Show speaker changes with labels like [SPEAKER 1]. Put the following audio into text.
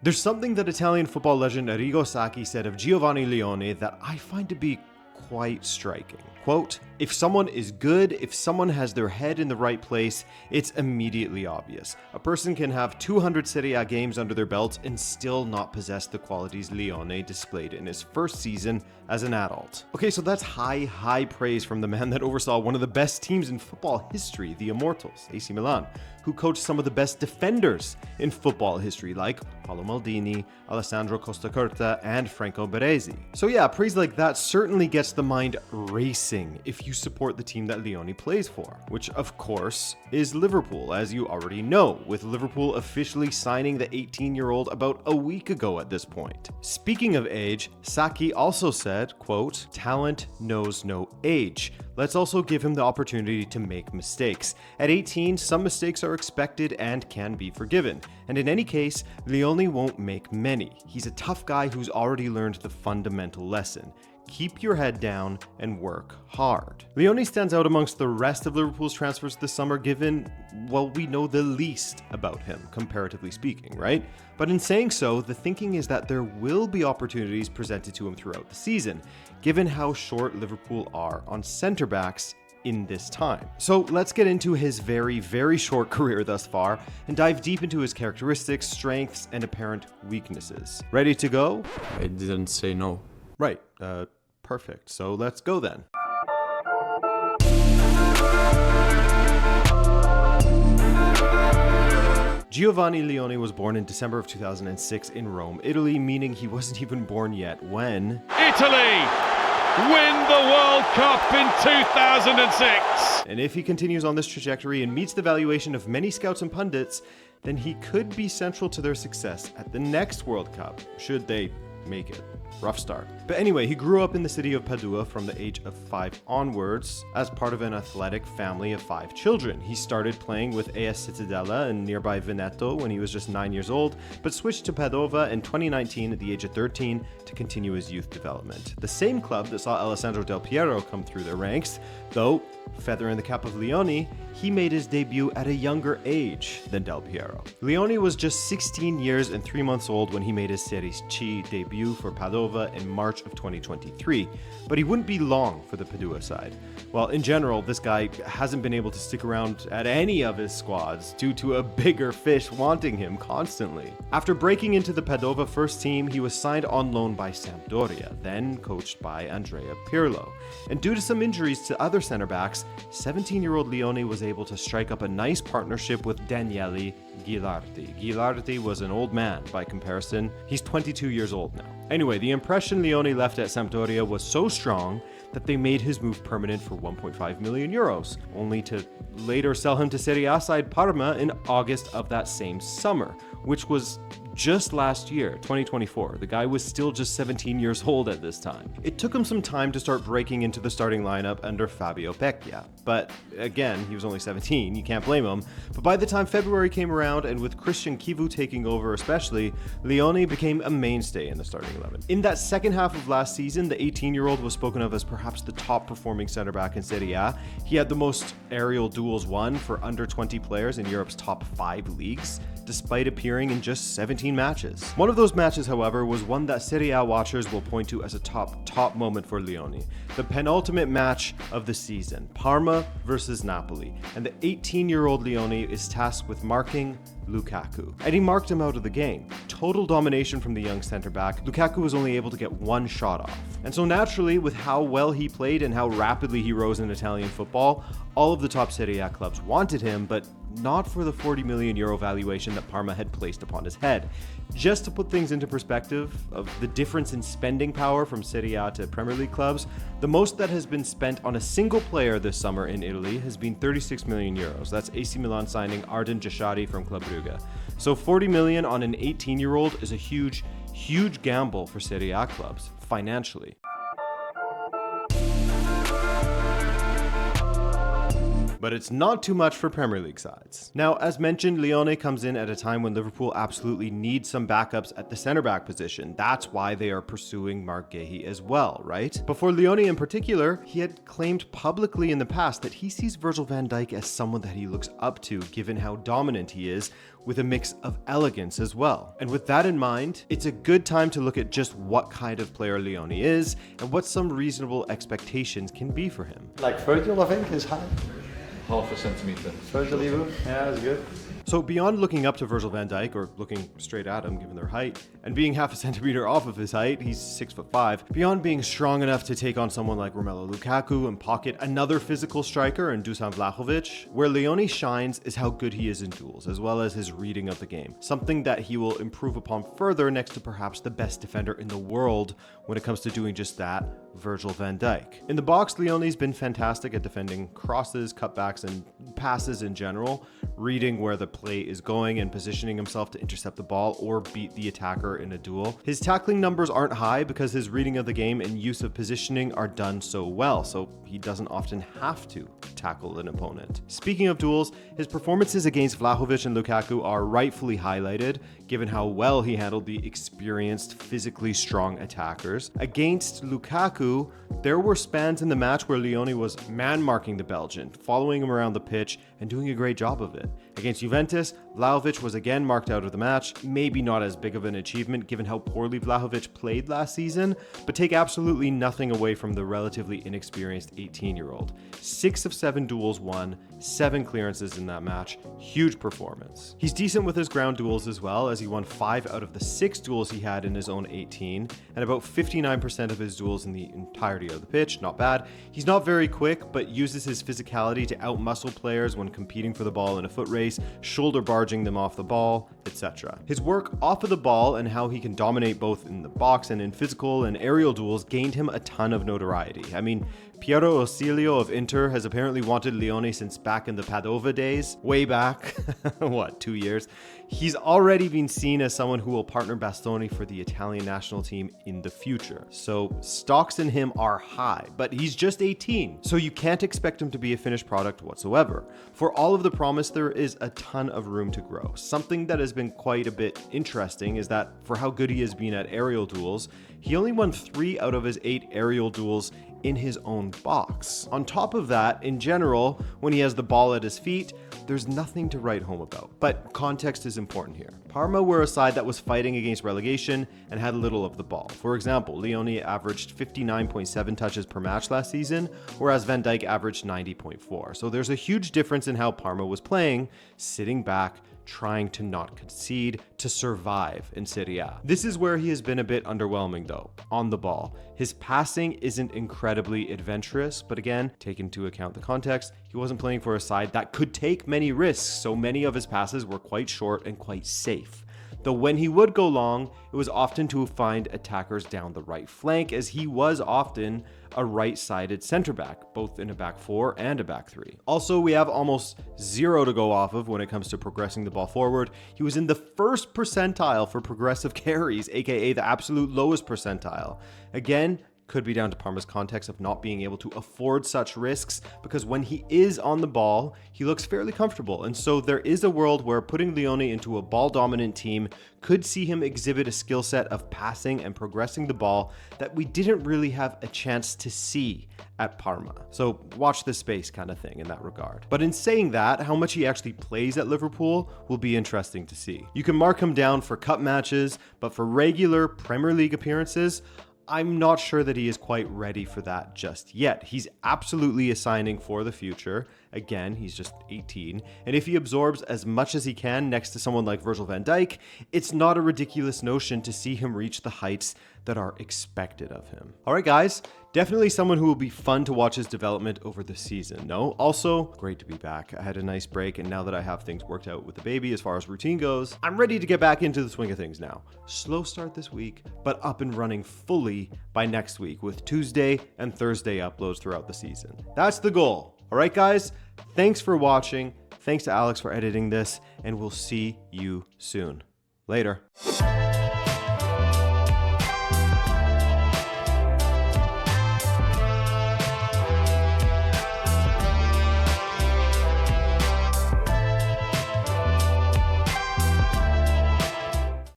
[SPEAKER 1] There's something that Italian football legend Arrigo Sacchi said of Giovanni Leoni that I find to be quite striking. Quote, "If someone is good, if someone has their head in the right place, it's immediately obvious. A person can have 200 Serie A games under their belt and still not possess the qualities Leone displayed in his first season as an adult." Okay, so that's high praise from the man that oversaw one of the best teams in football history, the Immortals, AC Milan, who coached some of the best defenders in football history like Paolo Maldini, Alessandro Costacurta, and Franco Baresi. So yeah, praise like that certainly gets the mind racing if you support the team that Leoni plays for, which of course is Liverpool, as you already know, with Liverpool officially signing the 18-year-old about a week ago at this point. Speaking of age, Sacchi also said, quote, "Talent knows no age. Let's also give him the opportunity to make mistakes. At 18, some mistakes are expected and can be forgiven. And in any case, Leoni won't make many. He's a tough guy who's already learned the fundamental lesson. Keep your head down and work hard." Leoni stands out amongst the rest of Liverpool's transfers this summer given, well, we know the least about him, comparatively speaking, right? But in saying so, the thinking is that there will be opportunities presented to him throughout the season, given how short Liverpool are on centre backs in this time. So let's get into his very short career thus far and dive deep into his characteristics, strengths, and apparent weaknesses. Ready to go?
[SPEAKER 2] I didn't say no.
[SPEAKER 1] Right, perfect. So let's go then. Giovanni Leoni was born in December of 2006 in Rome, Italy, meaning he wasn't even born yet when
[SPEAKER 3] Italy win the World Cup in 2006.
[SPEAKER 1] And if he continues on this trajectory and meets the valuation of many scouts and pundits, then he could be central to their success at the next World Cup, should they make it. Rough start. But anyway, he grew up in the city of Padua from the age of 5 onwards as part of an athletic family of 5 children. He started playing with AS Cittadella in nearby Veneto when he was just 9 years old, but switched to Padova in 2019 at the age of 13 to continue his youth development. The same club that saw Alessandro Del Piero come through their ranks, though, feather in the cap of Leoni, he made his debut at a younger age than Del Piero. Leoni was just 16 years and 3 months old when he made his Serie C debut for Padova in March of 2023, but he wouldn't be long for the Padua side. Well, in general, this guy hasn't been able to stick around at any of his squads due to a bigger fish wanting him constantly. After breaking into the Padova first team, he was signed on loan by Sampdoria, then coached by Andrea Pirlo. And due to some injuries to other center backs, 17-year-old Leoni was able to strike up a nice partnership with Daniele Ghilardi. Ghilardi was an old man by comparison. He's 22 years old now. Anyway, the impression Leoni left at Sampdoria was so strong that they made his move permanent for 1.5 million euros, only to later sell him to Serie A side Parma in August of that same summer, which was just last year, 2024. The guy was still just 17 years old at this time. It took him some time to start breaking into the starting lineup under Fabio Pecchia, but again, he was only 17, you can't blame him. But by the time February came around, and with Christian Kivu taking over especially, Leoni became a mainstay in the starting 11. In that second half of last season, the 18-year-old was spoken of as perhaps the top performing center back in Serie A. He had the most aerial duels won for under 20 players in Europe's top 5 leagues, despite appearing in just 17 matches. One of those matches, however, was one that Serie A watchers will point to as a top moment for Leoni. The penultimate match of the season, Parma versus Napoli. And the 18-year-old Leoni is tasked with marking Lukaku. And he marked him out of the game. Total domination from the young center back. Lukaku was only able to get one shot off. And so naturally, with how well he played and how rapidly he rose in Italian football, all of the top Serie A clubs wanted him, but not for the 40 million euro valuation that Parma had placed upon his head. Just to put things into perspective of the difference in spending power from Serie A to Premier League clubs, the most that has been spent on a single player this summer in Italy has been 36 million euros. That's AC Milan signing Arden Jashari from Club Brugge. So 40 million on an 18-year-old is a huge gamble for Serie A clubs, financially. but it's not too much for Premier League sides. Now, as mentioned, Leoni comes in at a time when Liverpool absolutely needs some backups at the center back position. That's why they are pursuing Marc Guéhi as well, right? But for Leoni in particular, he had claimed publicly in the past that he sees Virgil van Dijk as someone that he looks up to, given how dominant he is, with a mix of elegance as well. And with that in mind, it's a good time to look at just what kind of player Leoni is and what some reasonable expectations can be for him.
[SPEAKER 2] Like Virgil, I think, is high.
[SPEAKER 4] Half a centimeter.
[SPEAKER 2] Virgil even? Yeah, that's good.
[SPEAKER 1] So beyond looking up to Virgil van Dijk, or looking straight at him given their height, and being half a centimeter off of his height, he's 6'5", beyond being strong enough to take on someone like Romelu Lukaku and pocket another physical striker in Dusan Vlahovic, where Leoni shines is how good he is in duels, as well as his reading of the game, something that he will improve upon further next to perhaps the best defender in the world when it comes to doing just that, Virgil van Dijk. In the box, Leoni's been fantastic at defending crosses, cutbacks, and passes in general, reading where the play is going and positioning himself to intercept the ball or beat the attacker in a duel. His tackling numbers aren't high because his reading of the game and use of positioning are done so well, so he doesn't often have to tackle an opponent. Speaking of duels, his performances against Vlahovic and Lukaku are rightfully highlighted, given how well he handled the experienced, physically strong attackers. Against Lukaku, there were spans in the match where Leoni was man-marking the Belgian, following him around the pitch and doing a great job of it. Against Juventus, Vlahovic was again marked out of the match, maybe not as big of an achievement given how poorly Vlahovic played last season, but take absolutely nothing away from the relatively inexperienced 18-year-old. 6 of 7 duels won, 7 clearances in that match, huge performance. He's decent with his ground duels as well, as he won 5 out of the 6 duels he had in his own 18, and about 59% of his duels in the entirety of the pitch, not bad. He's not very quick, but uses his physicality to outmuscle players when competing for the ball in a foot race, shoulder barging them off the ball, etc. His work off of the ball and how he can dominate both in the box and in physical and aerial duels gained him a ton of notoriety. I mean, Piero Ausilio of Inter has apparently wanted Leoni since back in the Padova days, way back, 2 years? He's already been seen as someone who will partner Bastoni for the Italian national team in the future. So stocks in him are high, but he's just 18, so you can't expect him to be a finished product whatsoever. For all of the promise, there is a ton of room to grow. Something that has been quite a bit interesting is that for how good he has been at aerial duels, he only won 3 out of his 8 aerial duels in his own box. On top of that, in general, when he has the ball at his feet, there's nothing to write home about. But context is important here. Parma were a side that was fighting against relegation and had little of the ball. For example, Leoni averaged 59.7 touches per match last season, whereas Van Dijk averaged 90.4. So there's a huge difference in how Parma was playing, sitting back, trying to not concede, to survive in Serie A. This is where he has been a bit underwhelming though, on the ball. His passing isn't incredibly adventurous, but again, take into account the context, he wasn't playing for a side that could take many risks, so many of his passes were quite short and quite safe. Though when he would go long, it was often to find attackers down the right flank, as he was often a right-sided center back, both in a back 4 and a back 3. Also, we have almost 0 to go off of when it comes to progressing the ball forward. He was in the 1st percentile for progressive carries, aka the absolute lowest percentile. Again, could be down to Parma's context of not being able to afford such risks, because when he is on the ball, he looks fairly comfortable. And so there is a world where putting Leoni into a ball-dominant team could see him exhibit a skill set of passing and progressing the ball that we didn't really have a chance to see at Parma. So watch this space kind of thing in that regard. But in saying that, how much he actually plays at Liverpool will be interesting to see. You can mark him down for cup matches, but for regular Premier League appearances, I'm not sure that he is quite ready for that just yet. He's absolutely a signing for the future. Again, he's just 18. And if he absorbs as much as he can next to someone like Virgil van Dijk, it's not a ridiculous notion to see him reach the heights that are expected of him. All right, guys, definitely someone who will be fun to watch his development over the season. No, also great to be back. I had a nice break, and now that I have things worked out with the baby as far as routine goes, I'm ready to get back into the swing of things now. Slow start this week, but up and running fully by next week with Tuesday and Thursday uploads throughout the season. That's the goal. All right, guys, thanks for watching. Thanks to Alex for editing this, and we'll see you soon. Later.